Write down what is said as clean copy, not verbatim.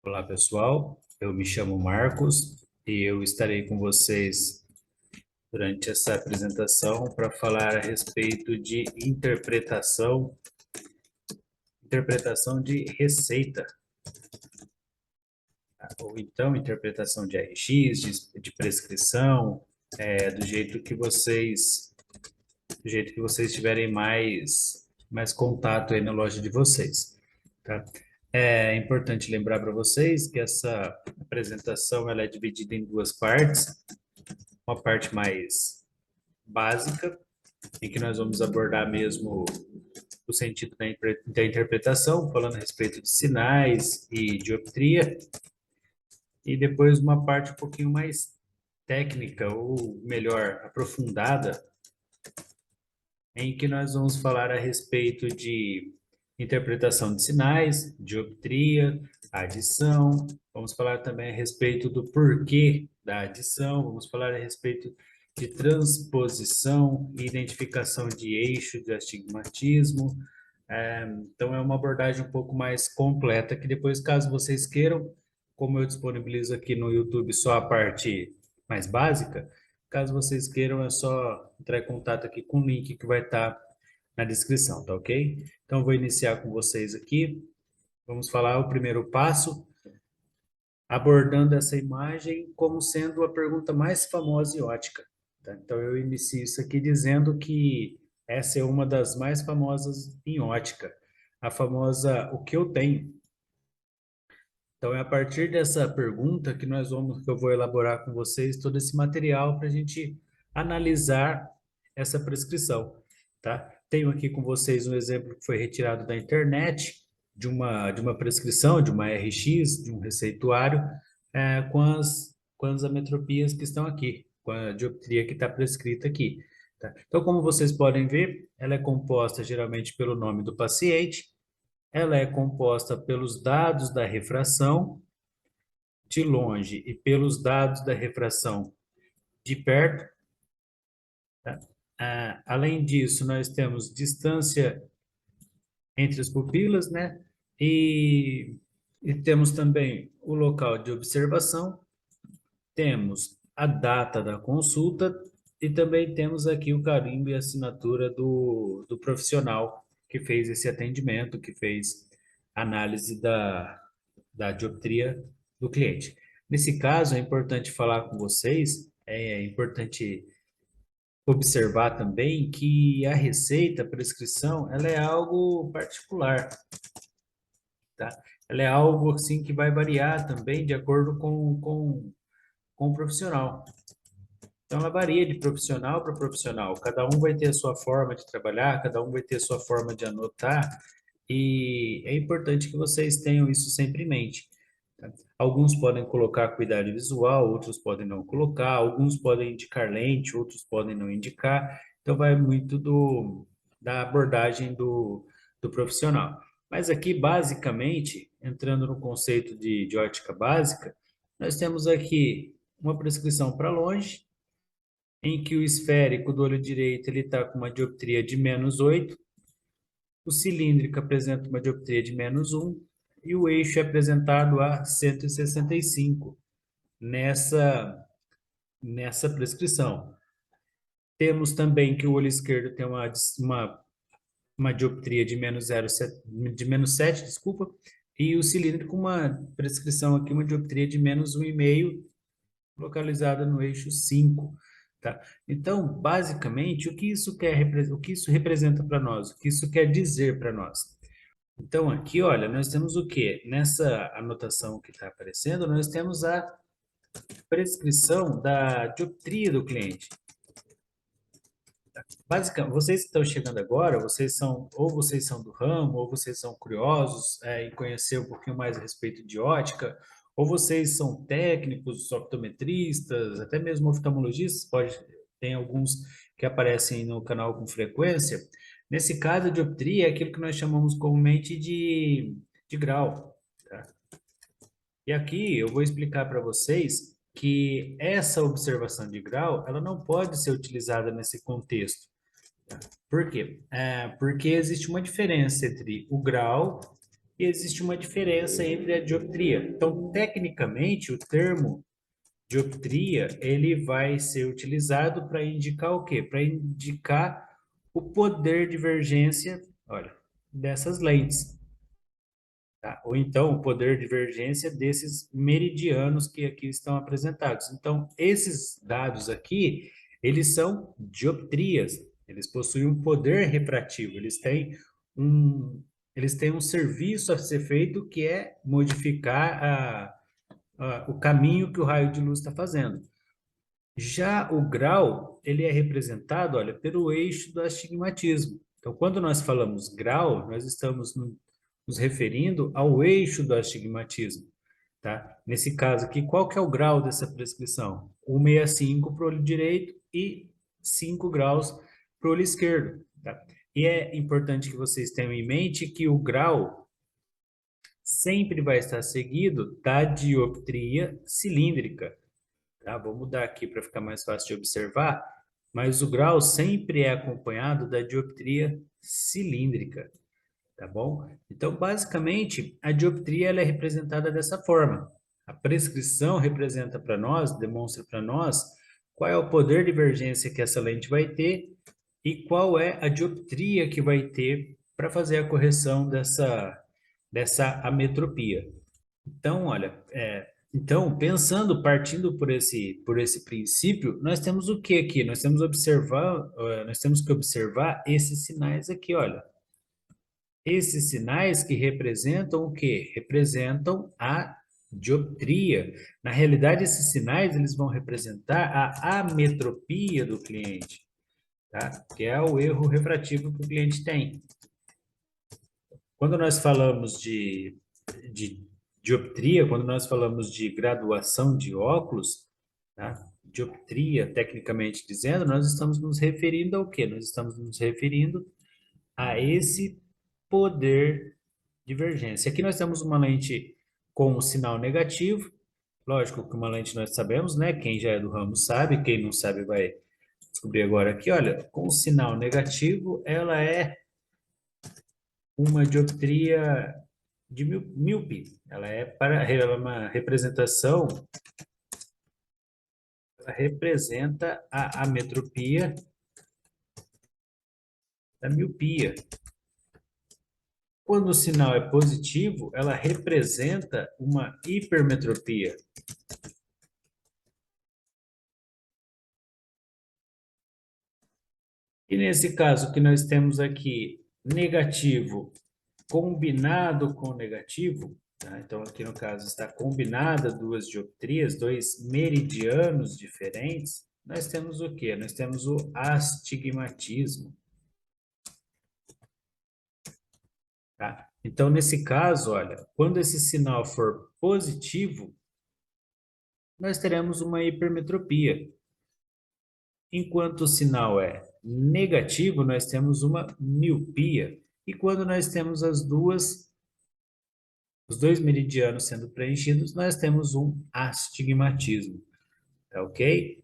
Olá, pessoal. Eu me chamo Marcos e eu estarei com vocês durante essa apresentação para falar a respeito de interpretação de receita, ou então interpretação de RX, de prescrição, do jeito que vocês tiverem mais contato aí na loja de vocês, tá? É importante lembrar para vocês que essa apresentação ela é dividida em duas partes. Uma parte mais básica, em que nós vamos abordar mesmo o sentido da interpretação, falando a respeito de sinais e dioptria, e depois uma parte um pouquinho mais técnica, ou melhor, aprofundada, em que nós vamos falar a respeito de interpretação de sinais, dioptria, adição, vamos falar também a respeito do porquê da adição, vamos falar a respeito de transposição e identificação de eixo de astigmatismo. Então, é uma abordagem um pouco mais completa, que depois, caso vocês queiram, como eu disponibilizo aqui no YouTube só a parte mais básica, caso vocês queiram, é só entrar em contato aqui com o link que vai estar na descrição, tá ok? Então, eu vou iniciar com vocês aqui. Vamos falar o primeiro passo, abordando essa imagem como sendo a pergunta mais famosa em ótica, tá? Então, eu inicio isso aqui dizendo que essa é uma das mais famosas em ótica, a famosa "o que eu tenho?". Então, é a partir dessa pergunta que eu vou elaborar com vocês todo esse material para a gente analisar essa prescrição, tá? Tenho aqui com vocês um exemplo que foi retirado da internet de uma prescrição, de uma RX, de um receituário, com as ametropias que estão aqui, com a dioptria que está prescrita aqui, tá? Então, como vocês podem ver, ela é composta geralmente pelo nome do paciente, ela é composta pelos dados da refração de longe e pelos dados da refração de perto, tá? Além disso, nós temos distância entre as pupilas, né? E temos também o local de observação, temos a data da consulta e também temos aqui o carimbo e assinatura do profissional que fez esse atendimento, que fez análise da dioptria do cliente. Nesse caso, é importante falar com vocês, é importante observar também que a receita, a prescrição, ela é algo particular, tá? Ela é algo assim que vai variar também de acordo com o profissional. Então, ela varia de profissional para profissional. Cada um vai ter a sua forma de trabalhar, cada um vai ter a sua forma de anotar, e é importante que vocês tenham isso sempre em mente, tá? Alguns podem colocar cuidado visual, outros podem não colocar, alguns podem indicar lente, outros podem não indicar. Então, vai muito da abordagem do profissional. Mas aqui, basicamente, entrando no conceito de ótica básica, nós temos aqui uma prescrição para longe, em que o esférico do olho direito ele está com uma dioptria de -8, o cilíndrico apresenta uma dioptria de -1 e o eixo é apresentado a 165 nessa prescrição. Temos também que o olho esquerdo tem uma dioptria de -7, desculpa, e o cilíndrico com uma prescrição aqui, uma dioptria de -1,5, localizada no eixo 5, tá? Então, basicamente, o que isso representa para nós? O que isso quer dizer para nós? Então, aqui, olha, nós temos o quê? Nessa anotação que está aparecendo, nós temos a prescrição da dioptria do cliente. Basicamente, vocês que estão chegando agora, vocês são do ramo, ou vocês são curiosos em conhecer um pouquinho mais a respeito de ótica, ou vocês são técnicos, optometristas, até mesmo oftalmologistas, tem alguns que aparecem no canal com frequência. Nesse caso, a dioptria é aquilo que nós chamamos comumente de grau, tá? E aqui eu vou explicar para vocês que essa observação de grau, ela não pode ser utilizada nesse contexto. Por quê? Porque existe uma diferença entre o grau e existe uma diferença entre a dioptria. Então, tecnicamente, o termo dioptria, ele vai ser utilizado para indicar o quê? Para indicar o poder de divergência, olha, dessas lentes, tá? Ou então o poder de divergência desses meridianos que aqui estão apresentados. Então, esses dados aqui, eles são dioptrias, eles possuem um poder refrativo, um, eles têm um serviço a ser feito que é modificar o caminho que o raio de luz está fazendo. Já o grau, ele é representado, olha, pelo eixo do astigmatismo. Então, quando nós falamos grau, nós estamos nos referindo ao eixo do astigmatismo, tá? Nesse caso aqui, qual que é o grau dessa prescrição? 1,65 para o olho direito e 5 graus para o olho esquerdo, tá? E é importante que vocês tenham em mente que o grau sempre vai estar seguido da dioptria cilíndrica. Tá? Vou mudar aqui para ficar mais fácil de observar, mas o grau sempre é acompanhado da dioptria cilíndrica, tá bom? Então, basicamente, a dioptria ela é representada dessa forma. A prescrição representa para nós, demonstra para nós qual é o poder de divergência que essa lente vai ter e qual é a dioptria que vai ter para fazer a correção dessa ametropia. Então, olha, então, pensando, partindo por esse princípio, nós temos o que aqui? Nós temos que observar esses sinais aqui, olha. Esses sinais que representam o quê? Representam a dioptria. Na realidade, esses sinais, eles vão representar a ametropia do cliente, tá? Que é o erro refrativo que o cliente tem. Quando nós falamos de dioptria, quando nós falamos de graduação de óculos, tá? Dioptria, tecnicamente dizendo, nós estamos nos referindo ao quê? Nós estamos nos referindo a esse poder de divergência. Aqui nós temos uma lente com um sinal negativo, lógico que uma lente nós sabemos, né? Quem já é do ramo sabe, quem não sabe vai descobrir agora aqui, olha, com o sinal negativo, ela é uma dioptria de míope. Ela é uma representação, ela representa a ametropia da miopia. Quando o sinal é positivo, ela representa uma hipermetropia. E nesse caso que nós temos aqui negativo combinado com negativo, tá? Então aqui no caso está combinada duas dioptrias, dois meridianos diferentes, nós temos o quê? Nós temos o astigmatismo, tá? Então nesse caso, olha, quando esse sinal for positivo, nós teremos uma hipermetropia. Enquanto o sinal é negativo, nós temos uma miopia. E quando nós temos os dois meridianos sendo preenchidos, nós temos um astigmatismo, tá ok?